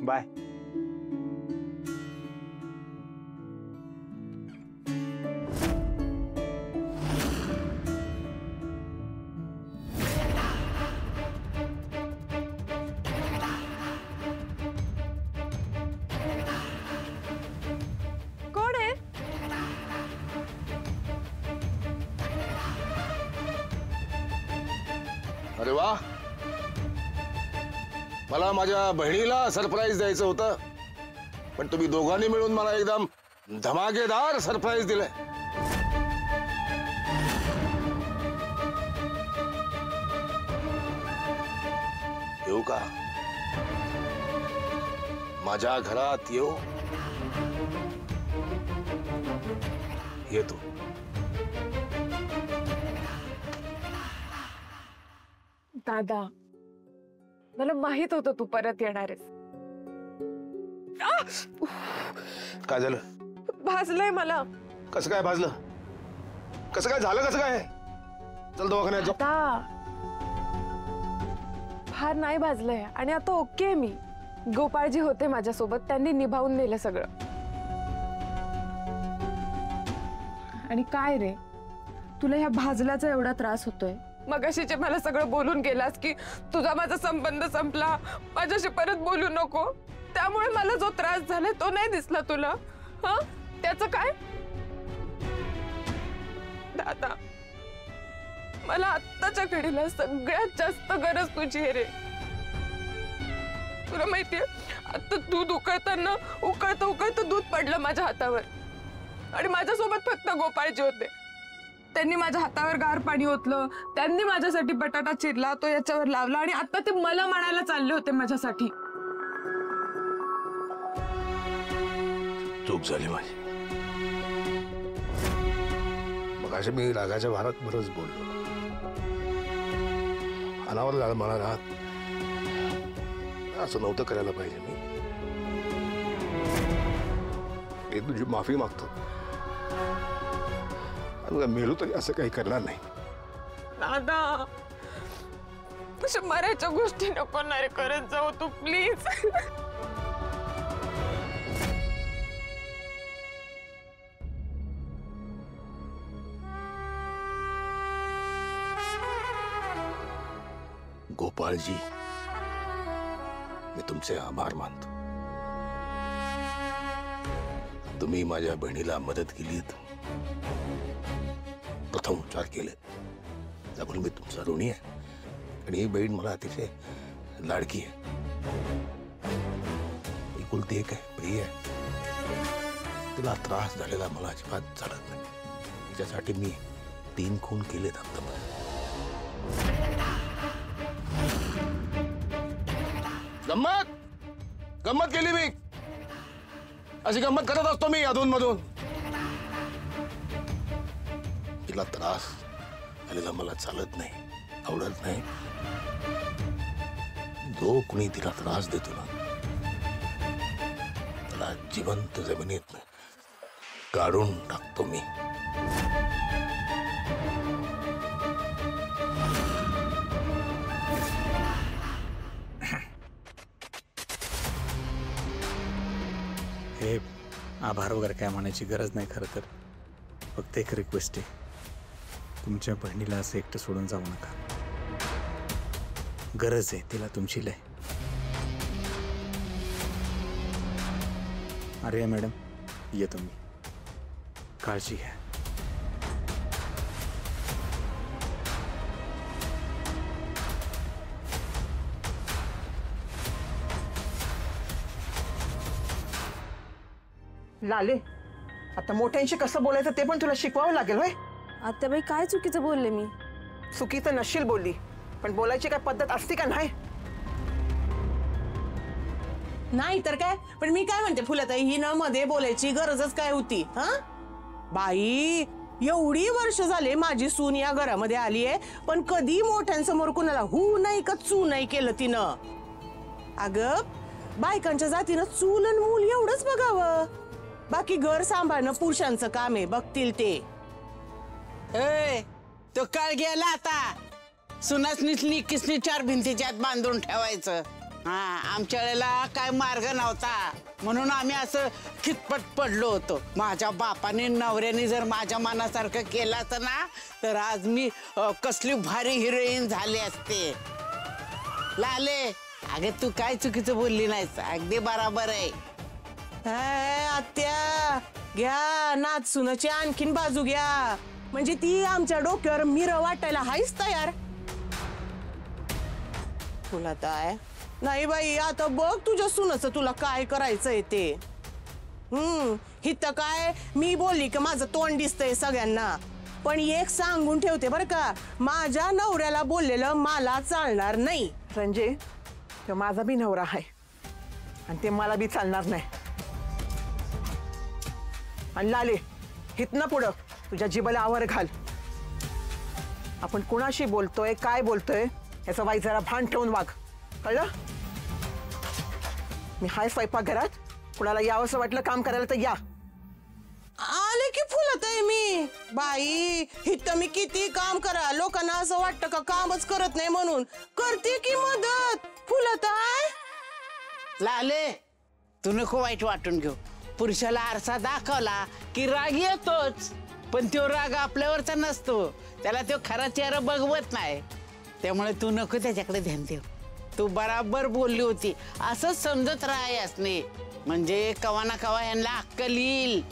Bye. अरे वाह, मला माझ्या बहिणीला सरप्राईज द्यायचं होतं, पण तुम्ही दोघांनी मिळून मला एकदम धमाकेदार सरप्राईज दिलंय. येऊ का? माझ्या घरात येऊ? येतो. दादा, मला माहित होतं तू परत येणार आहेस. काय झालं? भाजलंय मला. कसं काय भाजलं? कसं काय झालं? कसं काय? चल दवाखान्यात जाऊ. आता फार नाही भाजलंय आणि आता ओके मी. गोपाळजी होते माझ्यासोबत, त्यांनी निभावून नेलं सगळं. आणि काय रे, तुला ह्या भाजल्याचा एवढा त्रास होतोय? मगाशी जे मला सगळं बोलून गेलास की तुझा माझा संबंध संपला, माझ्याशी परत बोलू नको, त्यामुळे मला जो त्रास झालाय तो नाही दिसला तुला? हा, त्याचं काय? दादा, मला आत्ताच्या घडीला सगळ्यात जास्त गरज तुझी आहे रे. तुला माहितीये, आता दूध उकळताना उकळतं उकळतं दूध पडलं माझ्या हातावर आणि माझ्यासोबत फक्त गोपाळजी होते. त्यांनी माझ्या हातावर गार पाणी ओतलं, त्यांनी माझ्यासाठी बटाटा चिरला, तो याच्यावर लावला आणि आता ते मला म्हणायला चालले होते माझ्यासाठी. चूक झाली माझी. मग अशा मी रागाच्या भारात बरंच बोललो. अनावर झालं मला राहत. असं नव्हतं करायला पाहिजे. मी तुझी माफी मागतो. मेलो तरी असं काही करणार नाही. दादा, अशा मरायच्या गोष्टी नको ना रे करत जाऊ तू, प्लीज. गोपाळजी, मी तुमचे आभार मानतो. तुम्ही माझ्या बहिणीला मदत केलीत, प्रथम उपचार केले, त्यामुळे मी तुमचा ऋणी आहे. आणि ही बहीण मला अतिशय लाडकी आहे. एकुलती एक आहे, प्रिय आहे. तिला त्रास झालेला मला अजिबात चालत नाही. तिच्यासाठी मी 3 खून केलेत आत्तापर्यंत. गंमत केली मी. अशी गंमत करत असतो मी अधून मधून. तिला त्रास झालेला मला चालत नाही, आवडत नाही. जो कुणी तिला त्रास देतो ना, त्याला जिवंत जमिनीत काढून टाकतो मी. हे आभार वगैरे काय म्हणायची गरज नाही. खरं तर फक्त एक रिक्वेस्ट आहे, तुमच्या बहिणीला असं एकटं सोडून जाऊ नका. गरज आहे तिला तुमची लय. अरे मॅडम, येतो मी. काळजी घ्या. लाले, आता मोठ्यांशी कसं बोलायचं ते पण तुला शिकवावं लागेल. होय आत्याबाई, काय चुकीचं बोलले मी? चुकीचं नशील बोलली, पण बोलायची काय पद्धत असते का नाही? नाही तर काय. पण मी काय म्हणते फुलताई, ही न मध्ये बोलायची गरजच काय होती? हा बाई, एवढी वर्ष झाले माझी सून या घरामध्ये आली आहे, पण कधी मोठ्यांसमोर कुणाला हू नाही का चू नाही केलं तिनं. अगं, बायकांच्या जातीनं चूल आणि मूल एवढंच बघावं. बाकी घर सांभाळणं पुरुषांचं काम आहे, बघतील ते. तो काळ गेला आता. सुनासनीच लिकीसनी 4 भिंतीच्या आत बांधून ठेवायचं. हा, आमच्या वेळेला काय मार्ग नव्हता म्हणून आम्ही असं खितपट पडलो होतो. माझ्या बापाने नवऱ्याने जर माझ्या मनासारखं केलं असतं ना तर आज मी कसली भारी हिरोईन झाली असते. लाले, अगे तू काय चुकीचं बोलली नाहीस, अगदी बराबर आहे. आत्या घ्या नाचुनाची आणखीन बाजू घ्या, म्हणजे ती आमच्या डोक्यावर मिरं वाटायला हायच तयार. तुला काय नाही बाई, आता बघ तुझ्या सुनाचं तुला काय करायचंय ते. हिथं काय मी बोलली की माझं तोंड दिसतंय सगळ्यांना, पण एक सांगून ठेवते बरं का, माझ्या नवऱ्याला बोललेलं मला चालणार नाही. रंजे, तो माझा बी नवरा आहे आणि ते मला बी चालणार नाही. आणि लाले, हितनं पुढं तुझ्या जिभेला आवर घाल. आपण कुणाशी बोलतोय, काय बोलतोय याचं वाईट जरा भान ठेवून वाग, कळलं? मी हाय स्वयंपाकघरात, कुणाला यावंसं वाटलं काम करायला तर या. आले की फुलत आहे मी. बाई हिथं मी किती काम करा, लोकांना असं वाटतं का कामच करत नाही म्हणून. करते की मदत. फुलत आहे. लाले, तू नको वाईट वाटून घेऊ. पुरुषाला आरसा दाखवला की राग येतोच, पण तो राग आपल्यावरचा नसतो, त्याला तो खरा चेहरा बघवत नाही. त्यामुळे तू नको त्याच्याकडे ध्यान देऊ. तू बराबर बोलली होती, असंच समजत राहायस नाही, म्हणजे कवा ना कवा यांना अक्कल येईल.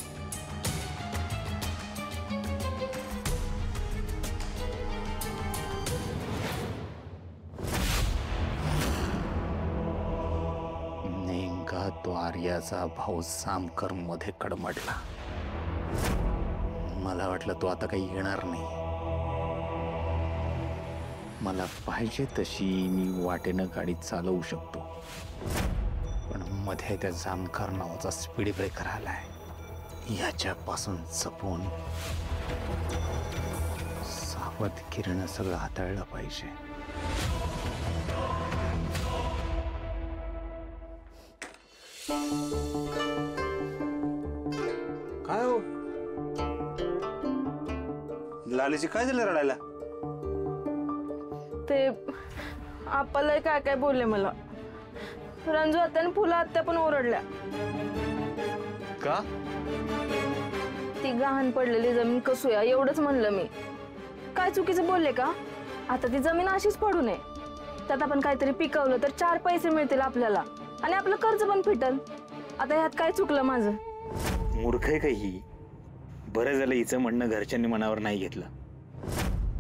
नेमका तो आर्याचा भाऊ सामकर मध्ये कडमडला. मला वाटलं तो आता काही येणार नाही. मला पाहिजे तशी मी वाटेनं गाडी चालवू शकतो, पण मध्ये त्या जामकार नावाचा स्पीड ब्रेकर आलाय. याच्यापासून जपून सावधगिरीनं सगळं हाताळलं पाहिजे. काय हो लालीची काय झालं रडायला? ते आपल्याला काय काय बोलले मला. रंजू आत्याने फुला आत्या पण ओरडल्या. का? ती गहाण पडलेली जमीन कसूया एवढंच म्हणलं मी. काय चुकीचं बोलले का? आता ती जमीन अशीच पडू नये, त्यात आपण काहीतरी पिकवलं तर 4 पैसे मिळतील आपल्याला आणि आपलं कर्ज पण फिटल. आता ह्यात काय चुकलं माझं? मूर्ख आहे का ही? बरं झालं हिचं म्हणणं घरच्यांनी मनावर नाही घेतलं.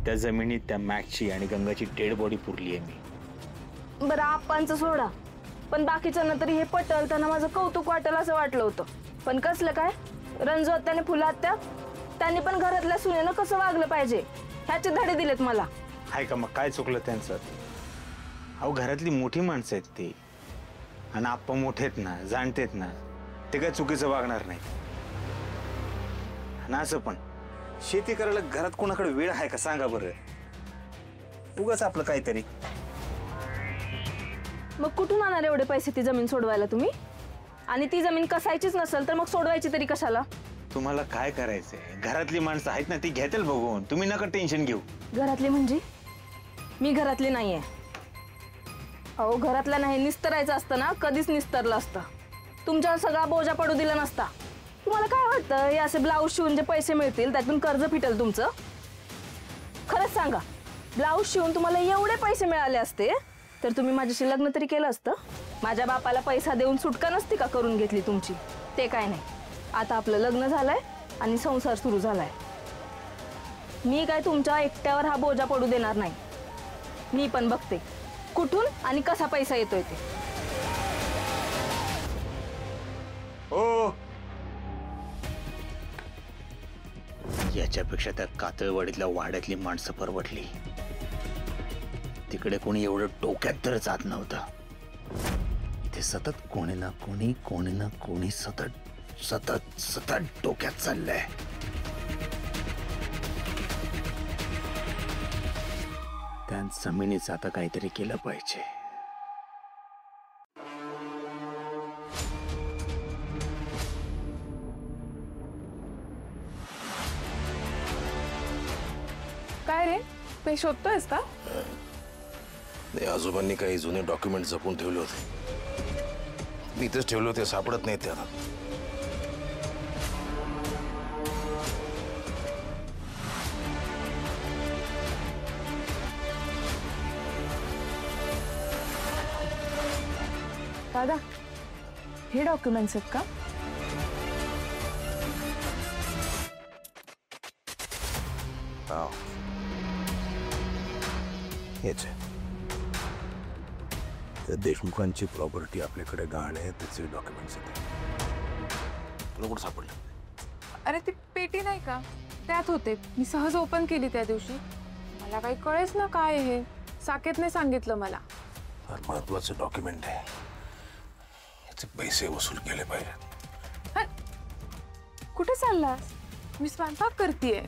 त्या जमिनीत त्या मॅक्सची आणि गंगाची डेड बॉडी पुरली आहे मी. बरं आप्पांचं सोडा, पण बाकीच्यांना तरी हे पटल, त्यांना माझं कौतुक वाटेल असं वाटलं होतं. पण कसलं काय? रंजू आत्याने फुला आत्या त्यांनी पण घरातल्या सुनेनं कसं वागलं पाहिजे ह्याचे धडे दिलेत मला. हाय का मग काय चुकलं त्यांचं? अहो घरातली मोठी माणसं आहेत ती, आणि आप्पा मोठे आहेत ना, जाणतेत ना, ते काय चुकीचं वागणार नाही. आणि असं पण शेती करायला घरात कोणाकडे वेळ आहे का सांगा बरं? उगाच आपलं काहीतरी. मग कुठून आणणार एवढे पैसे ती जमीन सोडवायला तुम्ही? आणि ती जमीन कसायचीच नसेल तर मग सोडवायची तरी कशाला? तुम्हाला काय करायचंय? घरातली माणसं आहेत ना, ती घेतील बघून, तुम्ही नका टेन्शन घेऊ. घरातली म्हणजे? मी घरातली नाहीये. अहो घरातला नाही, निस्तरायचं असतं ना कधीच निस्तरलं असतं. तुमच्यावर सगळा बोजा पडू दिला नसता. तुम्हाला काय वाटतं हे असे ब्लाऊज शिवून जे पैसे मिळतील त्यातून कर्ज फिटेल तुमचं? खरंच सांगा, ब्लाऊज शिवून तुम्हाला एवढे पैसे मिळाले असते तर तुम्ही माझ्याशी लग्न तरी केलं असतं? माझ्या बापाला पैसा देऊन सुटका नसती का करून घेतली तुमची? ते काय नाही, आता आपलं लग्न झालंय आणि संसार सुरू झालाय. मी काय तुमच्या एकट्यावर हा बोजा पडू देणार नाही. मी पण बघते कुठून आणि कसा पैसा येतोय ते. हो, याच्यापेक्षा त्या कातळवाडीतल्या वाड्यातली माणसं परवडली. तिकडे कोणी एवढं डोक्यात तर जात नव्हतं. इथे सतत कोणी ना कोणी सतत डोक्यात चाललंय. त्या जमिनीचं आता काहीतरी केलं पाहिजे. काय रे, ते शोधतोयस का? नाही, आजोबांनी काही जुने डॉक्युमेंट जपून ठेवले होते. मी इथेच ठेवले होते, सापडत नाहीत ते आता. दादा हे डॉक्युमेंट्स आहेत का? हा. हेच आहे. त्या देशमुखांची प्रॉपर्टी आपल्याकडे गहाण आहे, त्याचे डॉक्युमेंट्स आहेत. तुला कुठं सापडलं? अरे ती पेटी नाही का, त्यात होते. मी सहज ओपन केली त्या दिवशी. मला काही कळेच ना काय हे. साकेतने सांगितलं मला. फार महत्वाचं डॉक्युमेंट आहे. याचे पैसे वसूल केले पाहिजेत. कुठे चाललास? मी स्वयंपाक करतेय.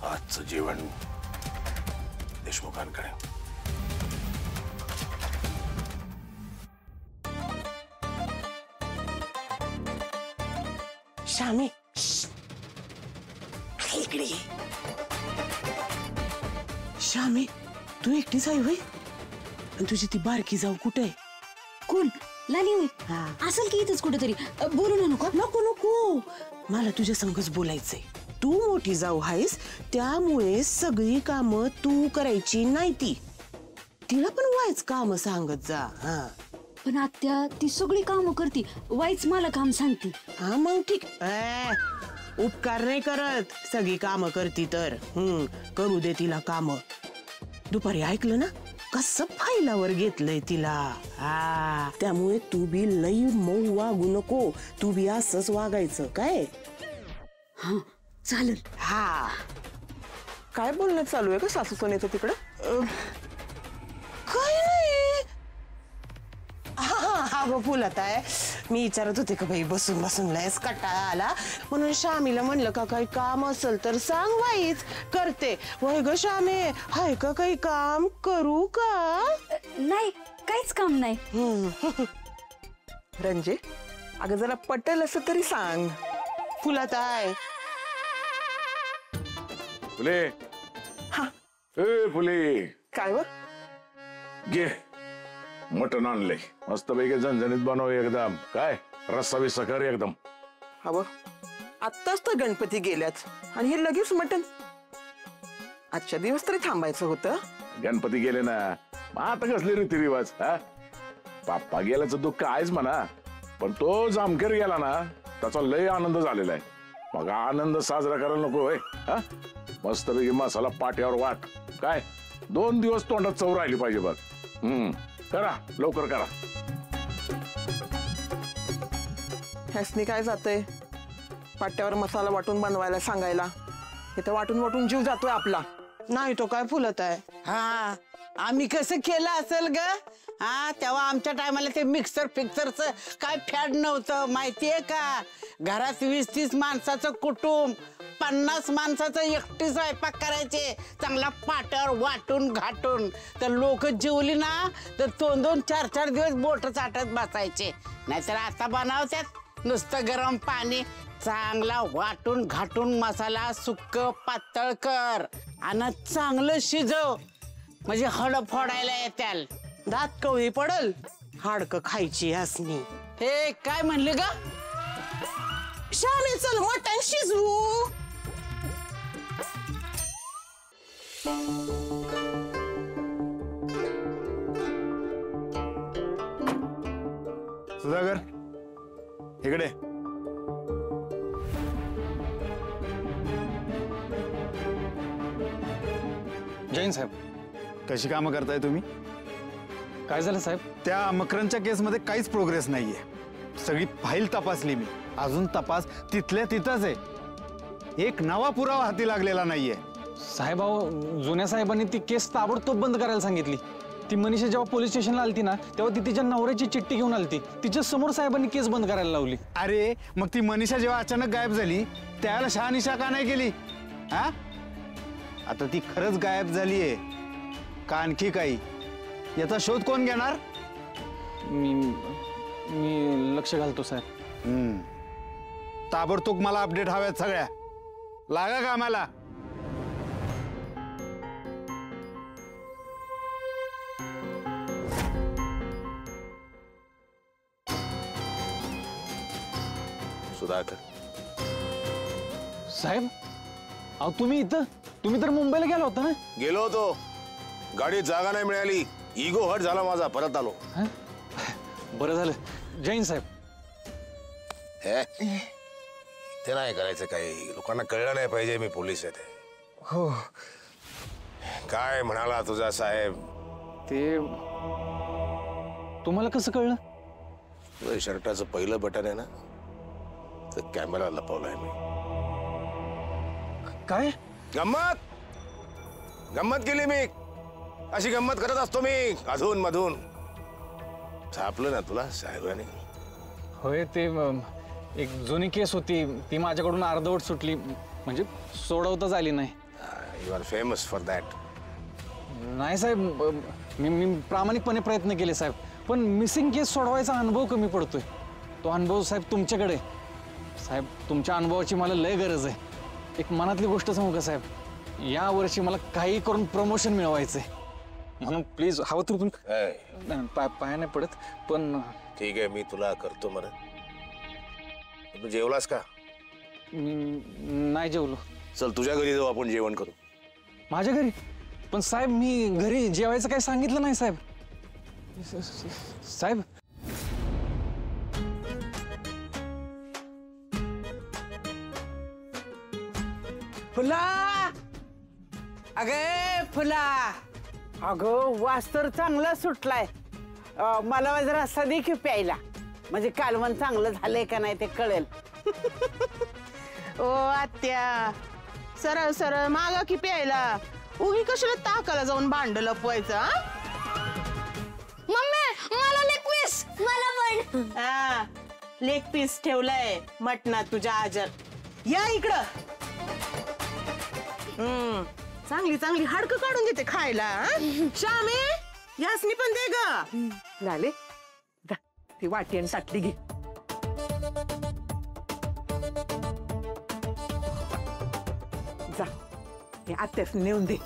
आजचं जेवण देशमुखांकडे. श्यामी इकडे ये. श्यामी तू एकटीच आहे होय? आणि तुझी ती बारकी जाऊ कुठे आहे? कोण? लाली होय? असेल की इथंच कुठेतरी. बोलू ना नको. नको नको, मला तुझ्या संगच बोलायचंय. तू मोठी जाऊ आहेस, त्यामुळे सगळी कामं तू करायची नाही. तिला पण वायच काम सांगत जा. हा पण आत्या ती सगळी कामं करती, वाईच मला काम सांगती. हा मग ठीक. उपकार नाही करत, सगळी कामं करती तर. करू दे तिला कामं. दुपारी ऐकलं ना कसं फायलावर घेतलंय तिला. हा त्यामुळे तू बी लई मऊ वागू नको. तू बी असंच वागायचं काय. हा चालेल. हा काय बोलणं चालू आहे का सासू सोन्याचं तिकडं? काय नाही. हा गो फुलत आहे. मी विचारत होते का बाई, बसून बसून लयच कंटाळा आला, म्हणून श्यामीला म्हणलं का काही काम असेल तर सांग, वाईच करते. वय ग श्यामे, हाय का काही काम करू का? नाही काहीच काम नाही. रंजे अगं जरा पटेल असं तरी सांग. फुलत आहे. फुले. हा ए फुले, काय व? घे मटण आणलंय, मस्त पैकी झणझणीत बनव एकदम. काय रस्सा बिस्सा कर एकदम. हवं आत्ताच तर गणपती गेल्याच आणि हे लगेच मटण. आजच्या दिवस तरी थांबायचं होतं. गणपती गेले ना, मग आता कसले रीतिरिवाज. हा बाप्पा गेल्याचं दुःख आहेच म्हणा, पण तो जामखेर गेला ना त्याचा लय आनंद झालेला आहे. मग आनंद साजरा करायला नको होय. हा मस्त पैकी मसाला पाट्यावर वाट. काय 2 दिवस तोंडात चव राहिली पाहिजे बघ. करा लवकर करा. ह्यासनी काय जातंय पाट्यावर मसाला वाटून बनवायला सांगायला. इथं वाटून वाटून जीव जातोय आपला. नाही तो काय फुलत आहे. हा आम्ही कसं केलं असेल ग. हा तेव्हा आमच्या टायमाला ते मिक्सर फिक्सरचं काय फॅड नव्हतं माहितीये का. घरात 20-30 माणसाचं कुटुंब, 50 माणसाचं एकटी स्वयंपाक करायचे, चांगला पाट्यावर वाटून घाटून. तर लोक जेवली ना तर 2-2, 4-4 दिवस बोट चाटत बसायचे. नाहीतर आता बनवतात नुसतं गरम पाणी. चांगला वाटून घाटून मसाला सुक्क पातळ कर आणि चांगलं शिजव, म्हणजे हड फोडायला येत्याल. दात कवळी पडल हाडकं खायची असनी. हे काय म्हणले ग? श्यामे चल मटण शिजवू. सुधाकर इकडे. जैन साहेब, कशी कामं करताय तुम्ही? काय झालं साहेब? त्या मकरनच्या केसमध्ये काहीच प्रोग्रेस नाहीये. सगळी फाईल तपासली मी, अजून तपास तिथल्या तिथंच आहे. एक नवा पुरावा हाती लागलेला नाहीये. साहेब अहो, जुन्या साहेबांनी ती केस ताबडतोब बंद करायला सांगितली. ती मनीषा जेव्हा पोलीस स्टेशनला आलती ना, तेव्हा ती तिच्या नवऱ्याची चिठ्ठी घेऊन आलती. तिच्या समोर साहेबांनी केस बंद करायला लावली. अरे मग ती मनीषा जेव्हा अचानक गायब झाली त्याला शहानिशा का नाही केली? हा आता ती खरंच गायब झालीये का आणखी काही, याचा शोध कोण घेणार? मी लक्ष घालतो साहेब. ताबडतोब मला अपडेट हव्यात सगळ्या. लागा कामाला. सुधाकर. साहेब अहो तुम्ही इथं, तुम्ही तर मुंबईला गेला होता ना? गेलो होतो, गाडीत जागा नाही मिळाली, इगो हट झाला माझा, परत आलो. बरं झालं. जैन साहेब. हे ते नाही करायचं काही, लोकांना कळलं नाही पाहिजे मी पोलीस आहे. हो. काय म्हणाला तुझा साहेब? ते तुम्हाला कसं कळलं? तुझ्या शर्टाचं पहिलं बटन आहे ना, तर कॅमेरा लपवलाय मी. काय गंमत गंमत केली मी, अशी गंमत करत असतो मी अधून मधून. छापलं ना तुला साहेबांनी? होय, ते एक जुनी केस होती, ती माझ्याकडून अर्धवट सुटली, म्हणजे सोडवताच आली नाही. You are famous for that. नाही साहेब, मी प्रामाणिकपणे प्रयत्न केले साहेब, पण मिसिंग केस सोडवायचा अनुभव कमी पडतोय. तो अनुभव साहेब तुमच्याकडे. साहेब तुमच्या अनुभवाची मला लय गरज आहे. एक मनातली गोष्ट सांगू का साहेब, या वर्षी मला काही करून प्रमोशन मिळवायचंय, म्हणून प्लीज हवं तर तुम्ही पाया नाही पडत, पण ठीक आहे मी तुला करतो मदत. तू जेवलास का? नाही जेवलो. चल तुझ्या घरी जाऊ, आपण जेवण करू. माझ्या घरी? पण साहेब मी घरी जेवायचं काही सांगितलं नाही साहेब. साहेब फुला, अगे फुला, अगं वास तर चांगला सुटलाय. मला जरा सदी की प्यायला, म्हणजे कालवण चांगलं झालंय का नाही ते कळेल. ओ आत्या, सरळ सरळ मागा की प्यायला, उगी कशाला ताकाला जाऊन भांड लपवायचं? मम्मी मला लेग पीस. मला पण. हा, लेग पीस ठेवलाय मटणात तुझ्या आजर. या इकडं. चांगली चांगली हाडकं काढून देते खायला. श्यामे, यासनी पण दे ग. लाले जा, ती वाटी आणि ताटली घे. जा, हे आत्यास नेऊन दे.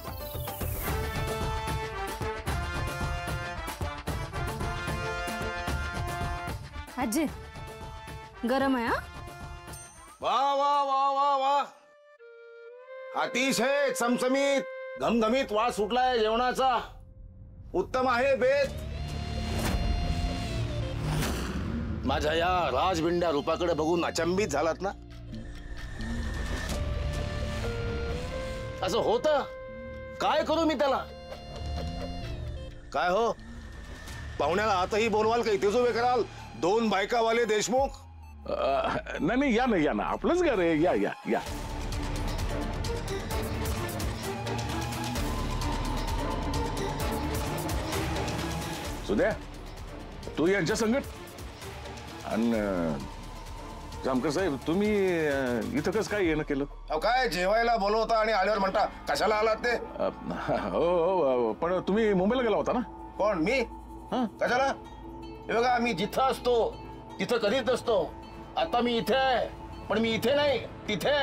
आजी गरम आहे. वा वा वा वा वा, अतिशय चमचमीत घमघमीत वास सुटलाय जेवणाचा. उत्तम आहे बेत. माझ्या या राजबिंड्या रूपाकडे बघून अचंबित झालात ना? असं होतं? काय करू मी त्याला? काय हो, पाहुण्याला आताही बोलवाल का? इथेच उभे कराल? 2 बायकावाले देशमुख? नाही या ना, या ना, आपलंच घर आहे. या या या. सुद्या तू यांच्या संगत. आणि जामकर साहेब, तुम्ही इथं कसं काय येणं केलं? अहो काय, जेवायला बोलवता आणि आल्यावर म्हणता कशाला आलात ते? हो हो, पण तुम्ही मुंबईला गेला होता ना? कोण? मी? कशाला? हे बघा, मी जिथं असतो तिथं कधीच नसतो. आता मी इथे आहे, पण मी इथे नाही, तिथे.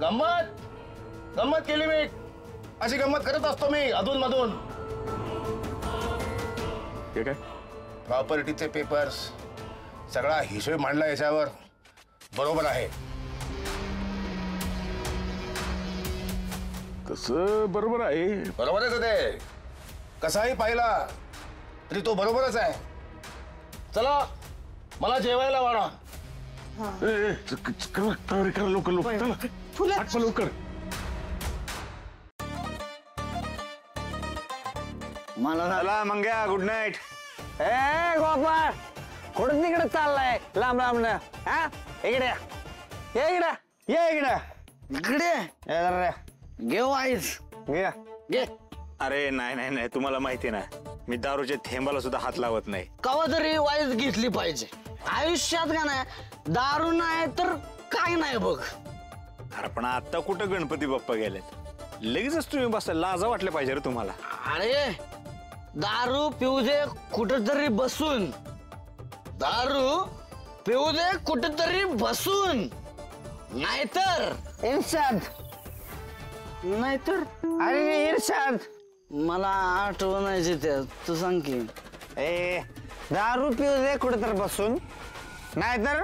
गंमत केली मी. अशी गंमत करत असतो मी अधून मधून. हे काय? प्रॉपर्टीचे पेपर्स, सगळा हिशोब मांडला याच्यावर. बरोबर आहे. कसं बरोबर आहे? बरोबरच आहे ते. कसाही पाहिला तरी तो बरोबरच आहे. चला मला जेवायला वाढा. करा लवकर लवकर, चला आटपा लवकर. मला झाला मंग्या, गुड नाईट. ए गोपाळ, कुठं तिकडे चाललाय लांब लांब ना? हा, इकडे ये, इकडे ये, इकडे घेऊ आईस घे. अरे नाही नाही नाही, तुम्हाला माहिती ना, मी दारूच्या थेंबाला सुद्धा हात लावत नाही. कवा तरी वाईस घेतली पाहिजे आयुष्यात, का नाही? दारू नाही तर काय नाही बघ. अरे पण आता कुठं गणपती बाप्पा गेलेत? लगेचच तुम्ही बसा, लाजा वाटले पाहिजे रे तुम्हाला. अरे दारू पिऊ दे कुठेतरी बसून, दारू पिऊ दे कुठेतरी बसून, नाहीतर इर्षाद. नाहीतर अरे इर्षाद, मला आठवण आहे त्या, तू सांग की. ए दारू पिऊ दे कुठे तर बसून, नाहीतर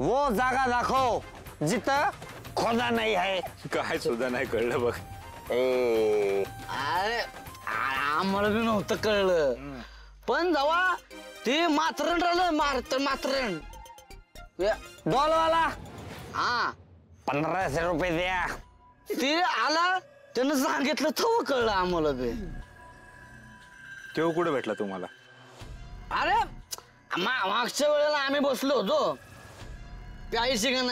वो जागा दाखव जिथं खोदा नाही आहे. काय सुद्धा नाही कळलं बघ. अरे आम्हाला बी नव्हतं कळलं, पण जेव्हा ते मातरण राहिलं मातरण डॉलवाला हा 1500 रुपये द्या. ते आला, त्यानं सांगितलं तेव्हा कळलं आम्हाला ते. तेव्हा कुठे भेटला तुम्हाला? अरे मागच्या वेळेला आम्ही बसलो होतो, प्यायची का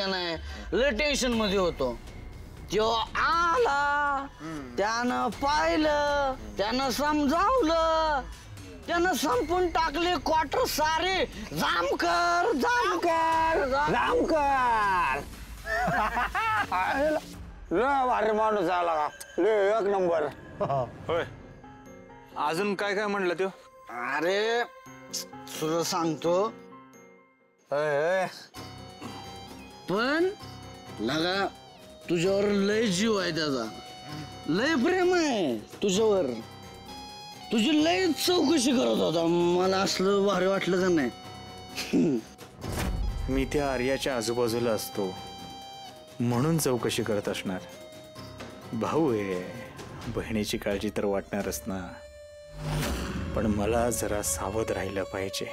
नाही लय टेन्शन मध्ये होतो. तो आला, त्यानं पाहिलं, त्यानं समजावलं, त्यानं संपून टाकले क्वार्टर सारे. जामकर भारी माणूस आला का, एक नंबर. होय, अजून काय काय म्हणलं त्यो? अरे तुला सांगतो, पण लगा तुझ्यावर लय जीव आहे त्याचा, लय प्रेम आहे तुझ्यावर. तुझी लय चौकशी करत होता. मला असलं भारी वाटलं का नाही? मी त्या आर्याच्या आजूबाजूला असतो म्हणून चौकशी करत असणार. भाऊ आहे, बहिणीची काळजी तर वाटणारच ना, पण मला जरा सावध राहिलं पाहिजे.